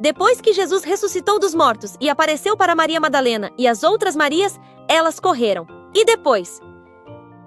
Depois que Jesus ressuscitou dos mortos e apareceu para Maria Madalena e as outras Marias, elas correram. E depois?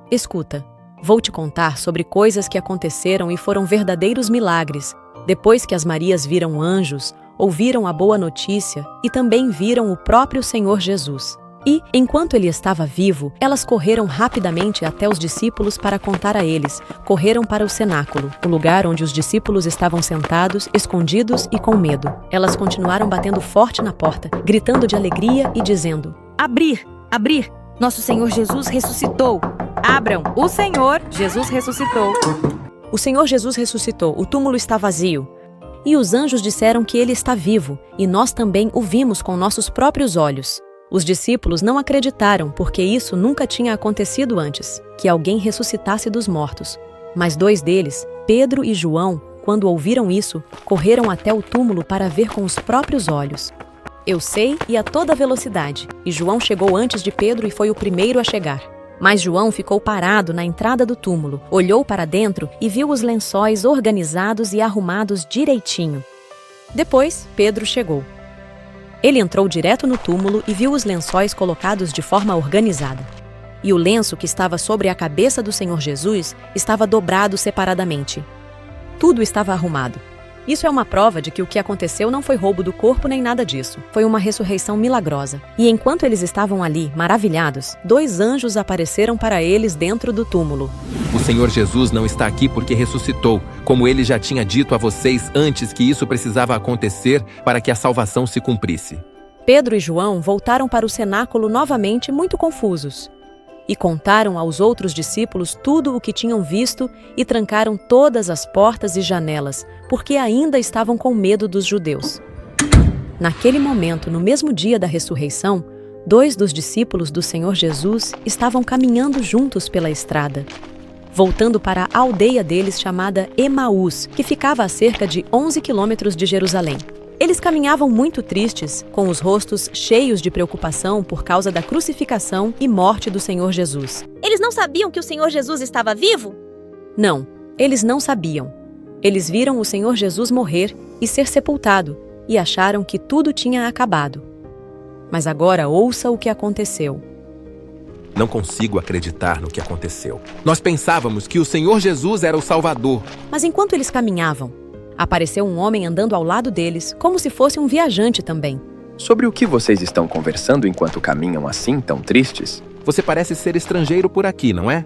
Escuta, vou te contar sobre coisas que aconteceram e foram verdadeiros milagres, depois que as Marias viram anjos, ouviram a boa notícia e também viram o próprio Senhor Jesus. E, enquanto ele estava vivo, elas correram rapidamente até os discípulos para contar a eles. Correram para o cenáculo, o lugar onde os discípulos estavam sentados, escondidos e com medo. Elas continuaram batendo forte na porta, gritando de alegria e dizendo: Abrir! Abrir! Nosso Senhor Jesus ressuscitou! Abram! O Senhor Jesus ressuscitou! O Senhor Jesus ressuscitou, o túmulo está vazio. E os anjos disseram que ele está vivo, e nós também o vimos com nossos próprios olhos. Os discípulos não acreditaram porque isso nunca tinha acontecido antes, que alguém ressuscitasse dos mortos. Mas 2 deles, Pedro e João, quando ouviram isso, correram até o túmulo para ver com os próprios olhos. Eu sei e a toda velocidade, e João chegou antes de Pedro e foi o primeiro a chegar. Mas João ficou parado na entrada do túmulo, olhou para dentro e viu os lençóis organizados e arrumados direitinho. Depois, Pedro chegou. Ele entrou direto no túmulo e viu os lençóis colocados de forma organizada. E o lenço que estava sobre a cabeça do Senhor Jesus estava dobrado separadamente. Tudo estava arrumado. Isso é uma prova de que o que aconteceu não foi roubo do corpo nem nada disso. Foi uma ressurreição milagrosa. E enquanto eles estavam ali, maravilhados, 2 anjos apareceram para eles dentro do túmulo. O Senhor Jesus não está aqui porque ressuscitou, como ele já tinha dito a vocês antes que isso precisava acontecer para que a salvação se cumprisse. Pedro e João voltaram para o cenáculo novamente muito confusos. E contaram aos outros discípulos tudo o que tinham visto e trancaram todas as portas e janelas, porque ainda estavam com medo dos judeus. Naquele momento, no mesmo dia da ressurreição, 2 dos discípulos do Senhor Jesus estavam caminhando juntos pela estrada, voltando para a aldeia deles chamada Emaús, que ficava a cerca de 11 quilômetros de Jerusalém. Eles caminhavam muito tristes, com os rostos cheios de preocupação por causa da crucificação e morte do Senhor Jesus. Eles não sabiam que o Senhor Jesus estava vivo? Não, eles não sabiam. Eles viram o Senhor Jesus morrer e ser sepultado, e acharam que tudo tinha acabado. Mas agora ouça o que aconteceu. Não consigo acreditar no que aconteceu. Nós pensávamos que o Senhor Jesus era o Salvador. Mas enquanto eles caminhavam, apareceu um homem andando ao lado deles, como se fosse um viajante também. Sobre o que vocês estão conversando enquanto caminham assim, tão tristes? Você parece ser estrangeiro por aqui, não é?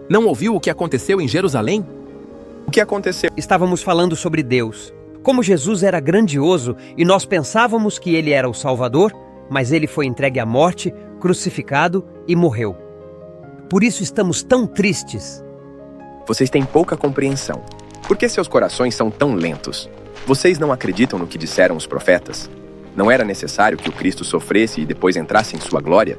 Não ouviu o que aconteceu em Jerusalém? O que aconteceu? Estávamos falando sobre Deus. Como Jesus era grandioso e nós pensávamos que ele era o Salvador, mas ele foi entregue à morte, crucificado e morreu. Por isso estamos tão tristes. Vocês têm pouca compreensão. Por que seus corações são tão lentos? Vocês não acreditam no que disseram os profetas? Não era necessário que o Cristo sofresse e depois entrasse em sua glória?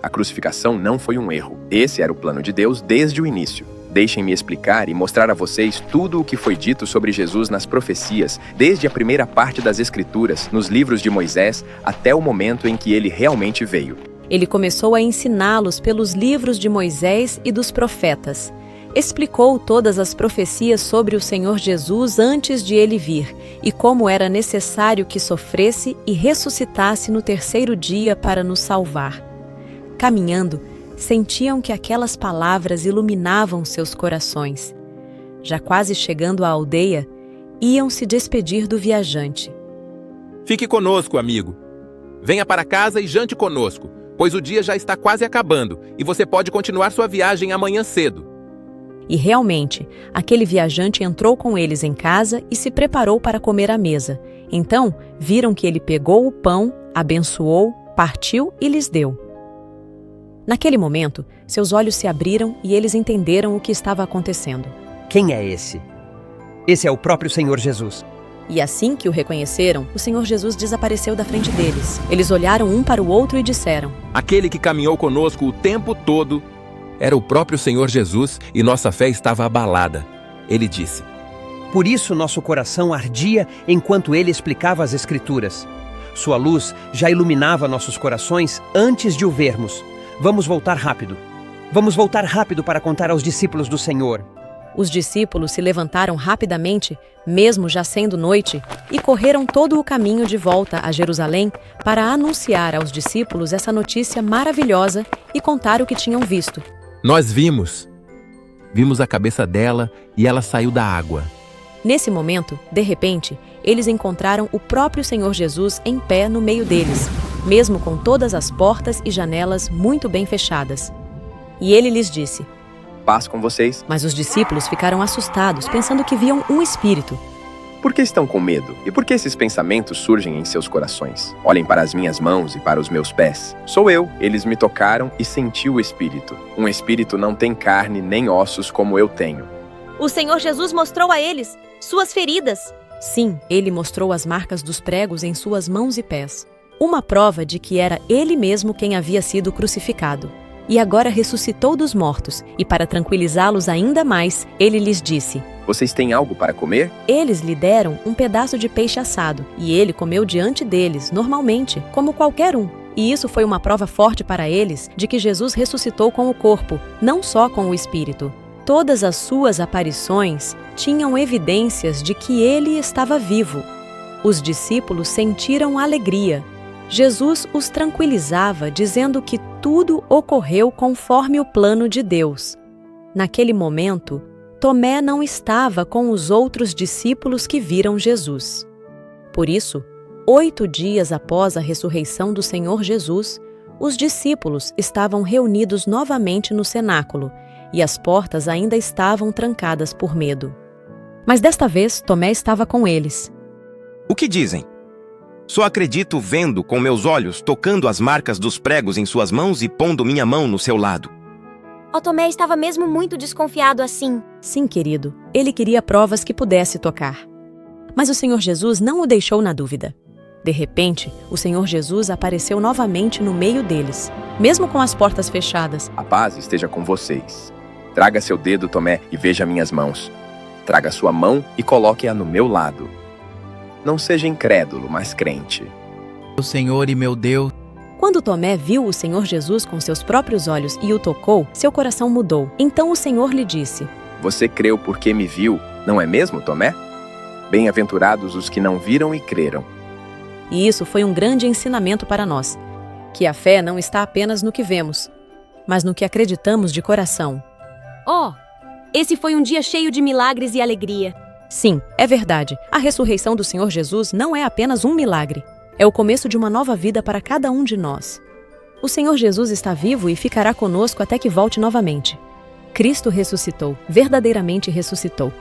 A crucificação não foi um erro. Esse era o plano de Deus desde o início. Deixem-me explicar e mostrar a vocês tudo o que foi dito sobre Jesus nas profecias, desde a primeira parte das Escrituras, nos livros de Moisés, até o momento em que ele realmente veio. Ele começou a ensiná-los pelos livros de Moisés e dos profetas. Explicou todas as profecias sobre o Senhor Jesus antes de ele vir e como era necessário que sofresse e ressuscitasse no 3º dia para nos salvar. Caminhando, sentiam que aquelas palavras iluminavam seus corações. Já quase chegando à aldeia, iam se despedir do viajante. Fique conosco, amigo. Venha para casa e jante conosco, pois o dia já está quase acabando e você pode continuar sua viagem amanhã cedo. E realmente, aquele viajante entrou com eles em casa e se preparou para comer à mesa. Então, viram que ele pegou o pão, abençoou, partiu e lhes deu. Naquele momento, seus olhos se abriram e eles entenderam o que estava acontecendo. Quem é esse? Esse é o próprio Senhor Jesus. E assim que o reconheceram, o Senhor Jesus desapareceu da frente deles. Eles olharam um para o outro e disseram: Aquele que caminhou conosco o tempo todo era o próprio Senhor Jesus e nossa fé estava abalada. Ele disse: Por isso nosso coração ardia enquanto ele explicava as Escrituras. Sua luz já iluminava nossos corações antes de o vermos. Vamos voltar rápido. Vamos voltar rápido para contar aos discípulos do Senhor. Os discípulos se levantaram rapidamente, mesmo já sendo noite, e correram todo o caminho de volta a Jerusalém para anunciar aos discípulos essa notícia maravilhosa e contar o que tinham visto. Nós vimos a cabeça dela e ela saiu da água. Nesse momento, de repente, eles encontraram o próprio Senhor Jesus em pé no meio deles, mesmo com todas as portas e janelas muito bem fechadas. E ele lhes disse: Paz com vocês. Mas os discípulos ficaram assustados, pensando que viam um espírito. Por que estão com medo? E por que esses pensamentos surgem em seus corações? Olhem para as minhas mãos e para os meus pés. Sou eu. Eles me tocaram e senti o espírito. Um espírito não tem carne nem ossos como eu tenho. O Senhor Jesus mostrou a eles suas feridas. Sim, ele mostrou as marcas dos pregos em suas mãos e pés. Uma prova de que era ele mesmo quem havia sido crucificado. E agora ressuscitou dos mortos, e para tranquilizá-los ainda mais, ele lhes disse: Vocês têm algo para comer? Eles lhe deram um pedaço de peixe assado, e ele comeu diante deles, normalmente, como qualquer um. E isso foi uma prova forte para eles de que Jesus ressuscitou com o corpo, não só com o espírito. Todas as suas aparições tinham evidências de que ele estava vivo. Os discípulos sentiram alegria. Jesus os tranquilizava, dizendo que tudo ocorreu conforme o plano de Deus. Naquele momento, Tomé não estava com os outros discípulos que viram Jesus. Por isso, 8 dias após a ressurreição do Senhor Jesus, os discípulos estavam reunidos novamente no cenáculo, e as portas ainda estavam trancadas por medo. Mas desta vez, Tomé estava com eles. O que dizem? Só acredito vendo com meus olhos, tocando as marcas dos pregos em suas mãos e pondo minha mão no seu lado. O Tomé estava mesmo muito desconfiado assim. Sim, querido, ele queria provas que pudesse tocar. Mas o Senhor Jesus não o deixou na dúvida. De repente, o Senhor Jesus apareceu novamente no meio deles, mesmo com as portas fechadas. A paz esteja com vocês. Traga seu dedo, Tomé, e veja minhas mãos. Traga sua mão e coloque-a no meu lado. Não seja incrédulo, mas crente. O Senhor e meu Deus. Quando Tomé viu o Senhor Jesus com seus próprios olhos e o tocou, seu coração mudou. Então o Senhor lhe disse: Você creu porque me viu, não é mesmo, Tomé? Bem-aventurados os que não viram e creram. E isso foi um grande ensinamento para nós, que a fé não está apenas no que vemos, mas no que acreditamos de coração. Esse foi um dia cheio de milagres e alegria. Sim, é verdade. A ressurreição do Senhor Jesus não é apenas um milagre. É o começo de uma nova vida para cada um de nós. O Senhor Jesus está vivo e ficará conosco até que volte novamente. Cristo ressuscitou, verdadeiramente ressuscitou.